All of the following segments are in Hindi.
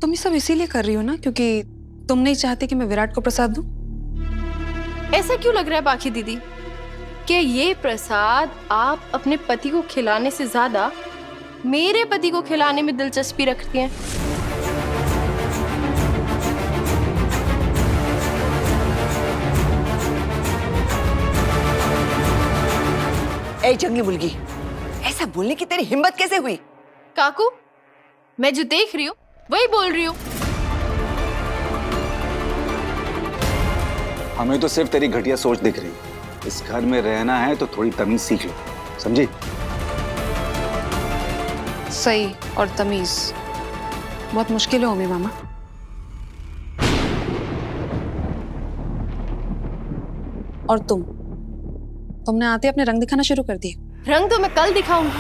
तुम ये सब इसीलिए कर रही हो ना क्योंकि तुम नहीं चाहती कि मैं विराट को प्रसाद दूं? ऐसा क्यों लग रहा है बाकी दीदी कि ये प्रसाद आप अपने पति को खिलाने से ज्यादा मेरे पति को खिलाने में दिलचस्पी रखती हैं? ए जंगली मुर्गी, ऐसा बोलने की तेरी हिम्मत कैसे हुई? काकू, मैं जो देख रही हूँ वही बोल रही हूँ। हमें तो सिर्फ तेरी घटिया सोच दिख रही। इस घर में रहना है तो थोड़ी तमीज सीख लो, समझी? सही और तमीज बहुत मुश्किल है ओमी मामा। और तुमने आते अपने रंग दिखाना शुरू कर दिए। रंग तो मैं कल दिखाऊंगी,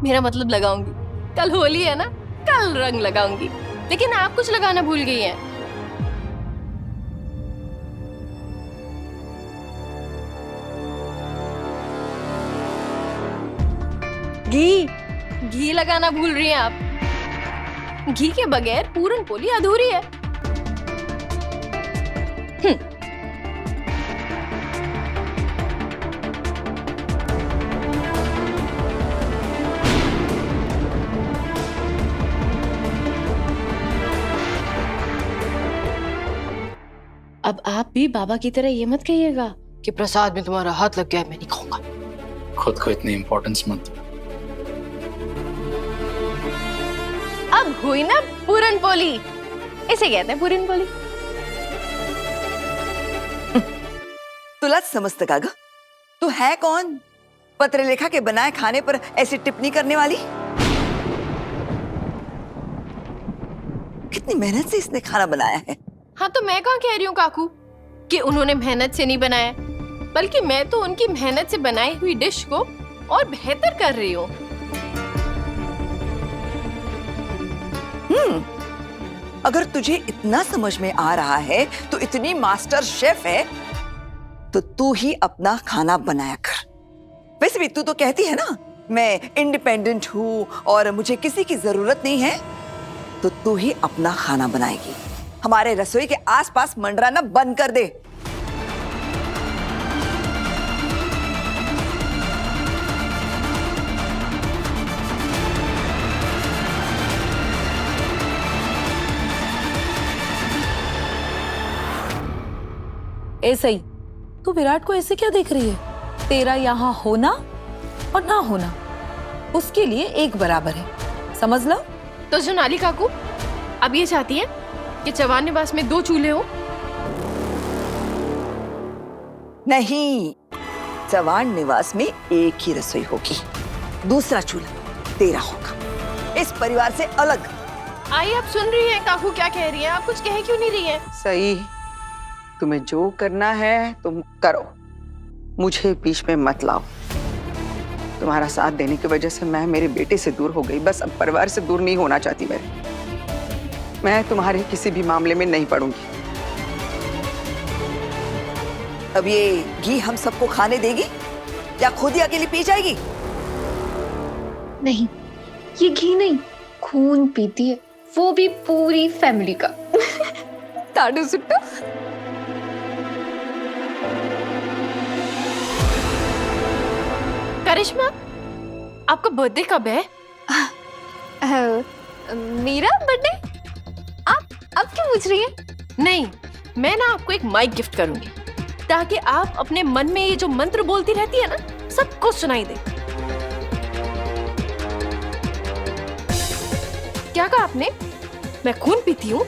मेरा मतलब लगाऊंगी। कल होली है ना, कल रंग लगाऊंगी। लेकिन आप कुछ लगाना भूल गई हैं। घी लगाना भूल रही हैं आप। घी के बगैर पूरन पोली अधूरी है। अब आप भी बाबा की तरह ये मत कहिएगा कि प्रसाद में तुम्हारा हाथ लग गया है, मैं नहीं खाऊंगा। खुद को इतनी इंपॉर्टेंस मत दो। अब हुई ना पूरन पोली, इसे कहते हैं पूरन पोली। तुला समझता कागा? तू है कौन? पत्रलेखा के बनाए खाने पर ऐसी टिप्पणी करने वाली? कितनी मेहनत से इसने खाना बनाया है। हाँ तो मैं कहाँ कह रही हूँ काकू कि उन्होंने मेहनत से नहीं बनाया, बल्कि मैं तो उनकी मेहनत से बनाई हुई डिश को और बेहतर कर रही हूँ। अगर तुझे इतना समझ में आ रहा है तो इतनी मास्टर शेफ है तो तू ही अपना खाना बनाया कर। वैसे भी तू तो कहती है ना मैं इंडिपेंडेंट हूँ और मुझे किसी की जरूरत नहीं है, तो तू ही अपना खाना बनाएगी। हमारे रसोई के आसपास मंडराना बंद कर दे। ऐसे ही तू विराट को ऐसे क्या देख रही है? तेरा यहाँ होना और ना होना उसके लिए एक बराबर है, समझ लो। तो सोनाली काकू अब ये चाहती है कि चवान निवास में 2 चूल्हे हो? नहीं, चवान निवास में एक ही रसोई होगी, दूसरा चूल्हा तेरा होगा, इस परिवार से अलग। आई आप सुन रही हैं काकू क्या कह रही हैं? आप कुछ कह क्यों नहीं रही हैं? सही, तुम्हें जो करना है तुम करो, मुझे बीच में मत लाओ। तुम्हारा साथ देने की वजह से मैं मेरे बेटे से दूर हो गई, बस अब परिवार से दूर नहीं होना चाहती मैं तुम्हारे किसी भी मामले में नहीं पड़ूंगी। अब ये घी हम सबको खाने देगी या खुद ही अकेली पी जाएगी? नहीं, ये घी नहीं, खून पीती है, वो भी पूरी फैमिली का। ताडू सुट्टू। करिश्मा, आपका बर्थडे कब है? मेरा बर्थडे? आप क्यों पूछ रही हैं? नहीं, मैं ना आपको एक माइक गिफ्ट करूंगी ताकि आप अपने मन में ये जो मंत्र बोलती रहती है ना, सबको सुनाई दे। क्या कहा आपने? मैं खून पीती हूँ?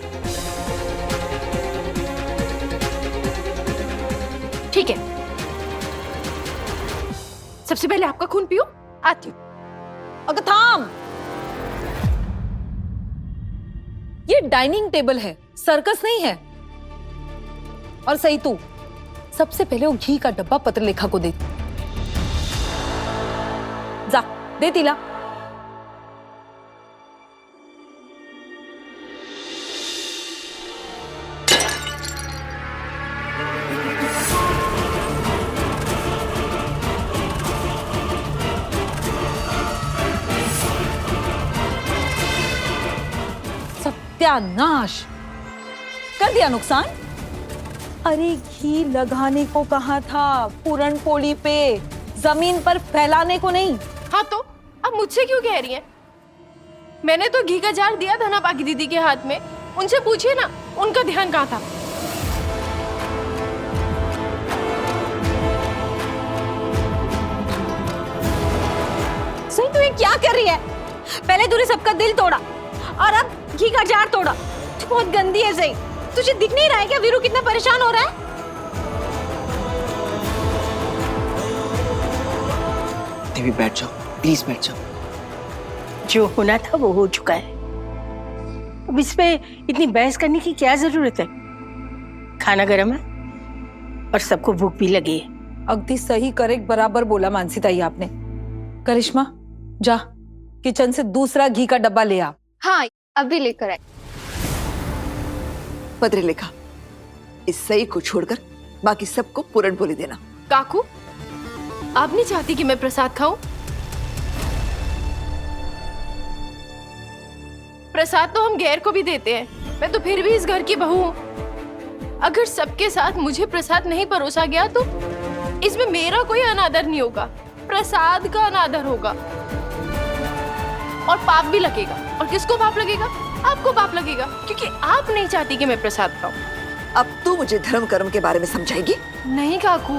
ठीक है, सबसे पहले आपका खून पियो, आती हूँ। अगर थाम, ये डाइनिंग टेबल है, सर्कस नहीं है। और सही तू सबसे पहले वो घी का डब्बा पत्रलेखा को दे। जा दे तिला। सत्यानाश कर दिया नुकसान। अरे घी लगाने को कहा था पूरण पोली पे, जमीन पर फैलाने को नहीं। हाँ तो अब मुझसे क्यों कह रही हैं? मैंने तो घी का जार दिया था ना बाकी दीदी के हाथ में, उनसे पूछिए ना उनका ध्यान कहाँ था। सही तू ये क्या कर रही है? पहले तूने सबका दिल तोड़ा और अब घी का जार तोड़ा। तू बहुत गंदी है सही। तुझे दिख नहीं रहा है क्या वीरू कितना परेशान हो रहा है? देवी बैठ जाओ, प्लीज बैठ जाओ। जो होना था वो हो चुका है। अब इसमें इतनी बहस करने की क्या जरूरत है? खाना गर्म है और सबको भूख भी लगी है। अगदी सही करेक्ट बराबर बोला मानसी ताई आपने। करिश्मा जा किचन से दूसरा घी का डब्बा ले आ। हाँ अभी लेकर आए। पत्र लिखा, इस सही को छोड़कर बाकी सबको पूरण पोली देना। काकू, आप नहीं चाहती कि मैं प्रसाद खाऊं? प्रसाद तो हम गैर को भी देते हैं। मैं तो फिर भी इस घर की बहू हूं। अगर सबके साथ मुझे प्रसाद नहीं परोसा गया तो इसमें मेरा कोई अनादर नहीं होगा, प्रसाद का अनादर होगा और पाप भी लगेगा। और किसको पाप लगेगा? आपको पाप लगेगा, क्योंकि आप नहीं चाहती कि मैं प्रसाद खाऊं। अब तू मुझे धर्म कर्म के बारे में समझाएगी? नहीं काकू,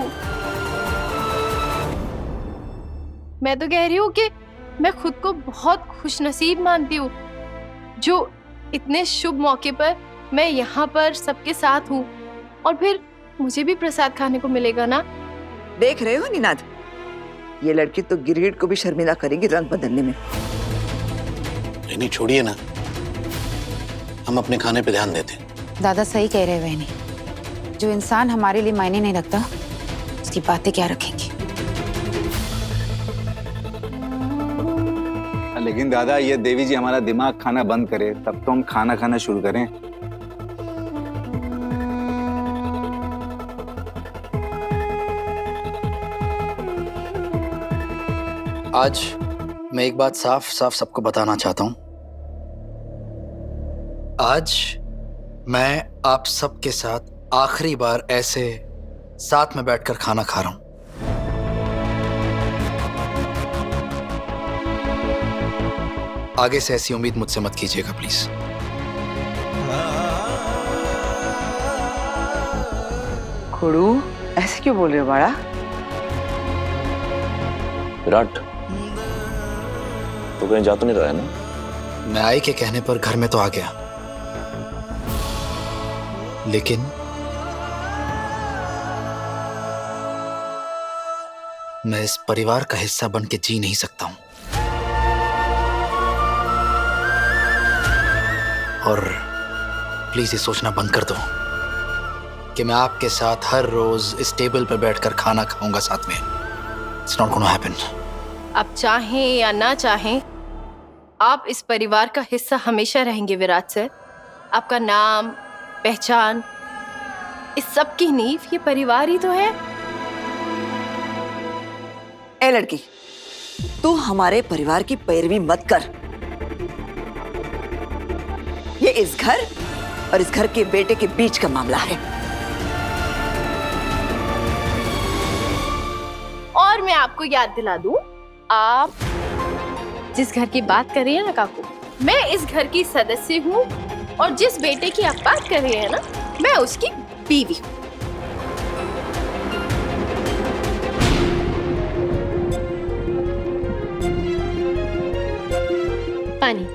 मैं तो कह रही हूँ कि मैं खुद को बहुत खुशनसीब मानती हूँ जो इतने शुभ मौके पर मैं यहाँ पर सबके साथ हूँ और फिर मुझे भी प्रसाद खाने को मिलेगा ना। देख रहे हो निनाद, ये लड़की तो गिरीड को भी शर्मिंदा करेगी रंग बदलने में। नहीं छोड़िए ना, हम अपने खाने पे ध्यान देते हैं। दादा सही कह रहे हैं बहनी, जो इंसान हमारे लिए मायने नहीं रखता उसकी बातें क्या रखेंगी। लेकिन दादा ये देवी जी हमारा दिमाग खाना बंद करे तब तो हम खाना खाना शुरू करें। आज मैं एक बात साफ साफ सबको बताना चाहता हूं। आज मैं आप सबके साथ आखिरी बार ऐसे साथ में बैठकर खाना खा रहा हूं। आगे से ऐसी उम्मीद मुझसे मत कीजिएगा प्लीज। खुड़ू ऐसे क्यों बोल रहे हो बाड़ा? विराट तो कहीं जा तो नहीं रहा है ना? मैं आई के कहने पर घर में तो आ गया, लेकिन मैं इस परिवार का हिस्सा बन के जी नहीं सकता हूं। और प्लीज ये सोचना बंद कर दो कि मैं आपके साथ हर रोज इस टेबल पर बैठकर खाना खाऊंगा साथ में। It's not gonna happen. आप चाहें या ना चाहें, आप इस परिवार का हिस्सा हमेशा रहेंगे विराट सर। आपका नाम, पहचान, इस सब की नींव ये परिवार ही तो है। ए लड़की, तू हमारे परिवार की पैरवी मत कर। ये इस घर और इस घर के बेटे के बीच का मामला है। और मैं आपको याद दिला दूं, आप जिस घर की बात कर रही हैं ना काकू, मैं इस घर की सदस्य हूँ और जिस बेटे की आप बात कर रही हैं ना, मैं उसकी बीवी हूँ। पानी।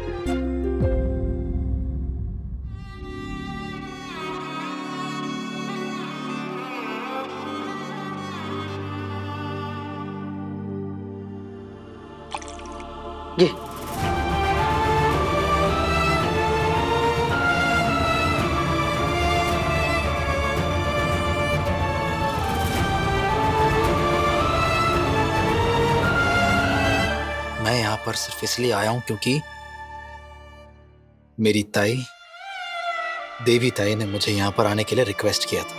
ये मैं यहां पर सिर्फ इसलिए आया हूं क्योंकि मेरी ताई देवी ताई ने मुझे यहां पर आने के लिए रिक्वेस्ट किया था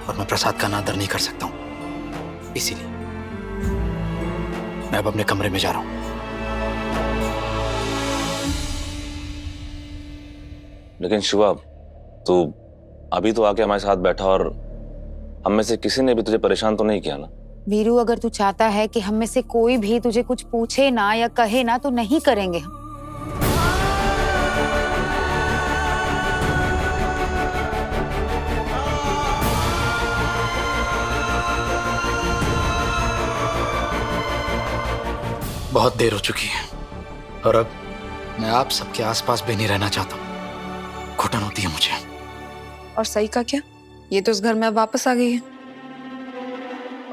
और मैं प्रसाद का अनादर नहीं कर सकता हूं, इसीलिए मैं अब अपने कमरे में जा रहा हूं। लेकिन शिवा, तू अभी तो आके हमारे साथ बैठा और हम में से किसी ने भी तुझे परेशान तो नहीं किया ना? वीरू, अगर तू चाहता है कि हम में से कोई भी तुझे कुछ पूछे ना या कहे ना तो नहीं करेंगे हम। बहुत देर हो चुकी है और अब मैं आप सबके आसपास भी नहीं रहना चाहता। घुटन होती है मुझे। और सही का क्या, ये तो इस घर में अब वापस आ गई है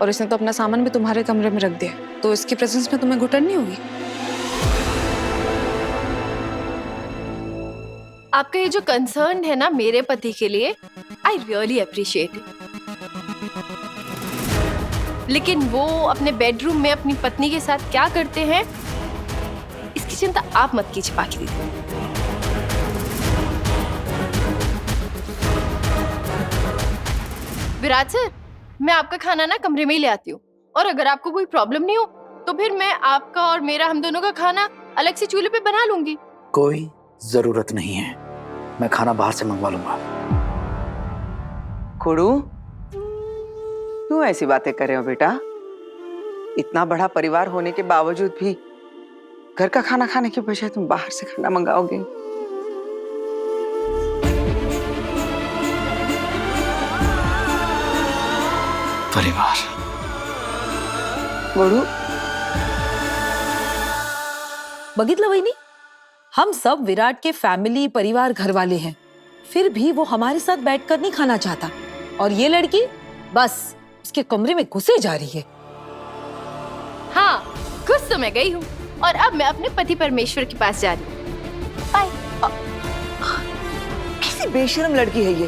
और इसने तो अपना सामान भी तुम्हारे कमरे में रख दिया, तो इसकी प्रेजेंस में तुम्हें घुटन नहीं होगी? आपका ये जो कंसर्न है ना मेरे पति के लिए, आई रियली अप्रिशिएट इट। लेकिन वो अपने बेडरूम में अपनी पत्नी के साथ क्या करते हैं, इसकी चिंता आप मत कीजिए बाकी दीदी। विराट सर, मैं आपका खाना ना कमरे में ही ले आती हूँ, और अगर आपको कोई प्रॉब्लम नहीं हो तो फिर मैं आपका और मेरा, हम दोनों का खाना अलग से चूल्हे पे बना लूंगी। कोई जरूरत नहीं है, मैं खाना बाहर से मंगवा लूंगा। खुड़ू, क्यों ऐसी बातें कर रहे हो बेटा? इतना बड़ा परिवार होने के बावजूद भी घर का खाना खाने के बजाय तुम बाहर से खाना मंगाओगे? परिवार गुरु, बघितलं वहिनी, हम सब विराट के फैमिली परिवार घर वाले हैं, फिर भी वो हमारे साथ बैठकर नहीं खाना चाहता, और ये लड़की बस उसके कमरे में घुसे जा रही है। हाँ, कुछ तो मैं गई हूँ और अब मैं अपने पति परमेश्वर के पास जा रही हूँ। बाय। कैसी बेशर्म लड़की है ये?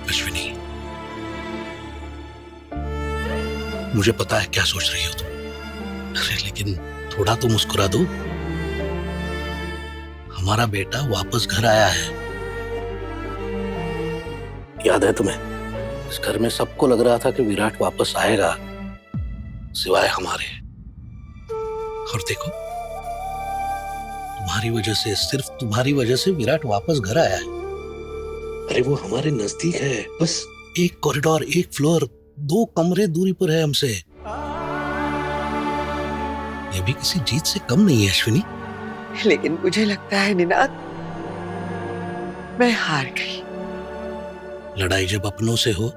अश्विनी, मुझे पता है क्या सोच रही हो तुम, अरे लेकिन थोड़ा तो मुस्कुरा दो। हमारा बेटा वापस घर आया है। याद है तुम्हें, इस घर में सबको लग रहा था कि विराट वापस आएगा, सिवाय हमारे। और देखो, तुम्हारी वजह से, सिर्फ तुम्हारी वजह से विराट वापस घर आया है। अरे वो हमारे नजदीक है, बस एक कॉरिडोर, एक फ्लोर, 2 कमरे दूरी पर है हमसे। ये भी किसी जीत से कम नहीं है अश्विनी। लेकिन मुझे लगता है निनाद, मैं हार गई। लड़ाई जब अपनों से हो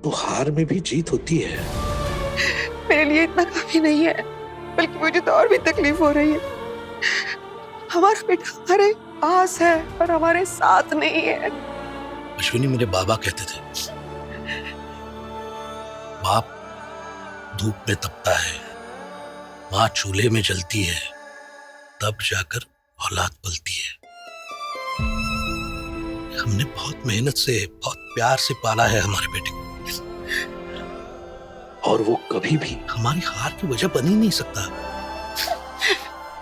तो हार में भी जीत होती है। मेरे लिए इतना काफी नहीं है, बल्कि मुझे तो और भी तकलीफ हो रही है। हमारा बेटा हमारे पास है पर हमारे साथ नहीं है। अश्विनी, मेरे बाबा कहते थे, बाप धूप में तपता है, माँ चूल्हे में जलती है, तब जाकर औलाद पलती है। हमने बहुत मेहनत से, बहुत प्यार से पाला है हमारे बेटे को, और वो कभी भी हमारी हार की वजह बन ही नहीं सकता।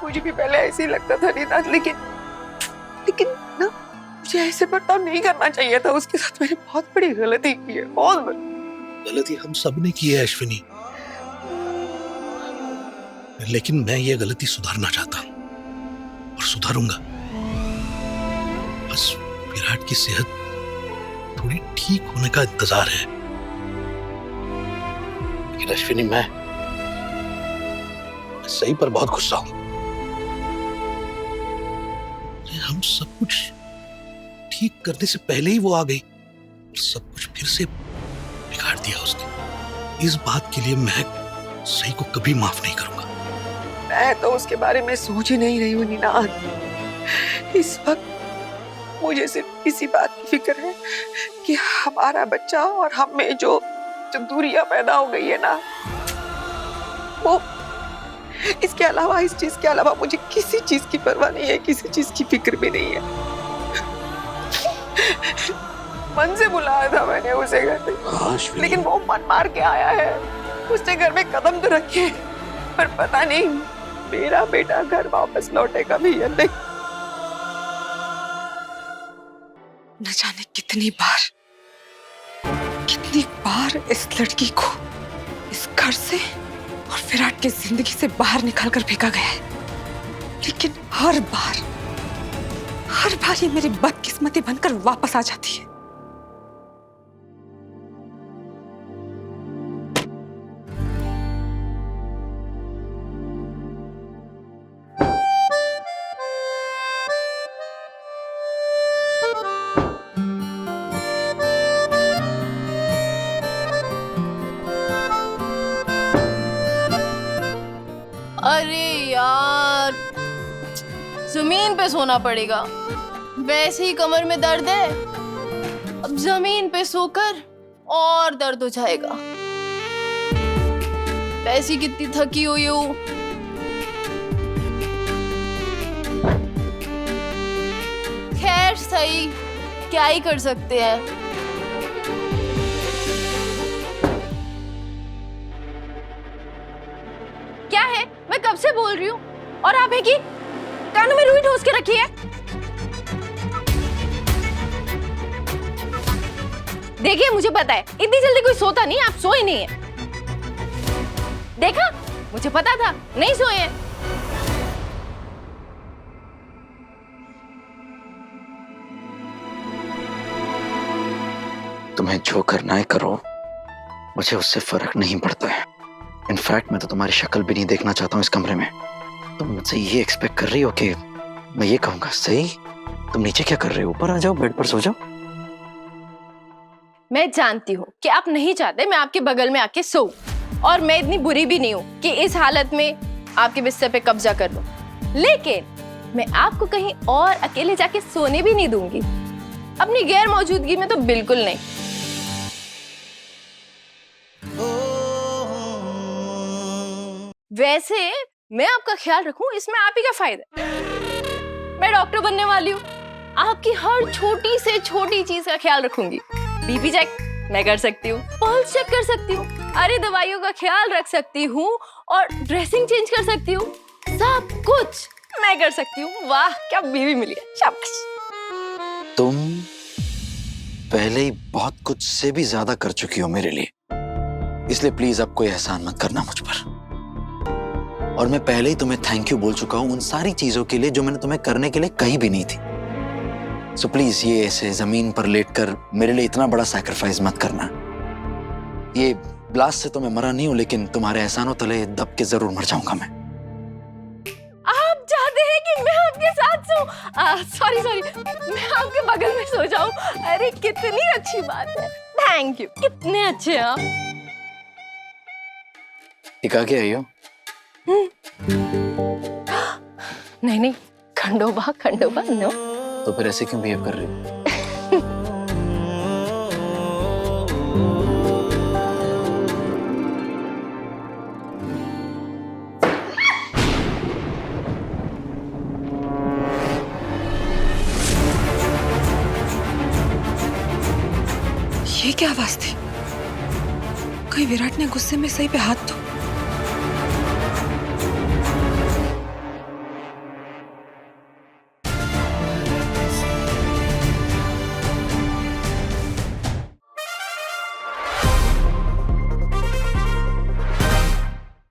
मुझे भी पहले ऐसे ही लगता था निनाद, लेकिन ना, मुझे ऐसे बर्ताव नहीं करना चाहिए था। उसके साथ मैंने बहुत बड़ी गलती की है, बहुत बड़ी गलती हम सब ने की है अश्विनी, लेकिन मैं ये गलती सुधारना चाहता हूं और सुधारूंगा। बस विराट की सेहत थोड़ी ठीक होने का इंतजार है। लेकिन अश्विनी, मैं सही पर बहुत गुस्सा हूं। हम सब कुछ ठीक करने से पहले ही वो आ गई, सब कुछ फिर से बिगाड़ दिया उसने। इस बात के लिए मैं सही को कभी माफ नहीं करूंगा। मैं तो उसके बारे में सोच ही नहीं रही हूँ निनाद। इस वक्त मुझे सिर्फ इसी बात की फिक्र है कि हमारा बच्चा और हम में जो दूरियां पैदा हो गई है ना, वो, इसके अलावा, इस चीज के अलावा मुझे किसी चीज की परवाह नहीं है, किसी चीज की फिक्र भी नहीं है। मन से बुलाया था मैंने उसे घर पे, लेकिन वो मन मार के आया है। उसने घर में कदम तो रखे, पर पता नहीं मेरा बेटा घर वापस लौटेगा भी या नहीं। न जाने कितनी बार इस लड़की को इस घर से और विराट की जिंदगी से बाहर निकाल कर फेंका गया है, लेकिन हर बार ये मेरी बदकिस्मती बनकर वापस आ जाती है। अरे यार, जमीन पे सोना पड़ेगा। वैसे ही कमर में दर्द है, अब जमीन पे सोकर और दर्द हो जाएगा। वैसे ही कितनी थकी हुई हूँ। खैर सही, क्या ही कर सकते हैं। क्या है, मैं कब से बोल रही हूँ और आप है कि कानों में रुई ठोस के रखी है। देखिए मुझे पता है इतनी जल्दी कोई सोता नहीं, आप सोए नहीं है। देखा, मुझे पता था नहीं सोए हैं। तुम्हें जो करना है करो, मुझे उससे फर्क नहीं पड़ता है। इनफैक्ट मैं तो तुम्हारी शक्ल भी नहीं देखना चाहता हूँ इस कमरे में। तुम मुझसे ये एक्सपेक्ट कर रही हो कि मैं ये कहूंगा सही? तुम नीचे क्या कर रहे हो? ऊपर आ जाओ, बेड पर सो जाओ। मैं जानती हूँ कि आप नहीं चाहते मैं आपके बगल में आके सोऊं, और मैं इतनी बुरी भी नहीं हूँ कि इस हालत में आपके बिस्तर पे कब्जा कर लूं। लेकिन मैं आपको कहीं और अकेले जाके सोने भी नहीं दूंगी, अपनी गैर मौजूदगी में तो बिल्कुल नहीं। वैसे मैं आपका ख्याल रखूं इसमें आप ही का फायदा। मैं डॉक्टर बनने वाली हूँ, आपकी हर छोटी से छोटी चीज का ख्याल रखूंगी। बीपी चेक मैं कर सकती हूँ, पल्स चेक कर सकती हूँ, अरे दवाइयों का ख्याल रख सकती हूँ और ड्रेसिंग चेंज कर सकती हूँ। सब कुछ मैं कर सकती हूँ। वाह क्या बीवी मिली है, शाबाश। तुम पहले ही बहुत कुछ से भी ज्यादा कर चुकी हो मेरे लिए, इसलिए प्लीज अब कोई एहसान मत करना मुझ पर। और मैं पहले ही तुम्हें थैंक यू बोल चुका हूं उन सारी चीजों के लिए जो मैंने तुम्हें करने के लिए कही भी नहीं थी। सो प्लीज ये ऐसे जमीन पर लेटकर मेरे लिए इतना बड़ा सैक्रिफाइस मत करना। ये ब्लास्ट से तो मैं मरा नहीं हूं, लेकिन तुम्हारे एहसानों तले दब के जरूर मर जाऊंगा मैं। आप चाहते हैं कि मैं आपके साथ सोऊं? सॉरी मैं आपके बगल में सो जाऊं? अरे कितनी अच्छी बात है, थैंक यू, कितने अच्छे हैं आप। टिका के आई हो? नहीं खंडोबा नो। तो फिर ऐसे क्यों बिहेव कर रही हो? ये क्या आवाज थी? कहीं विराट ने गुस्से में सही पे हाथ तो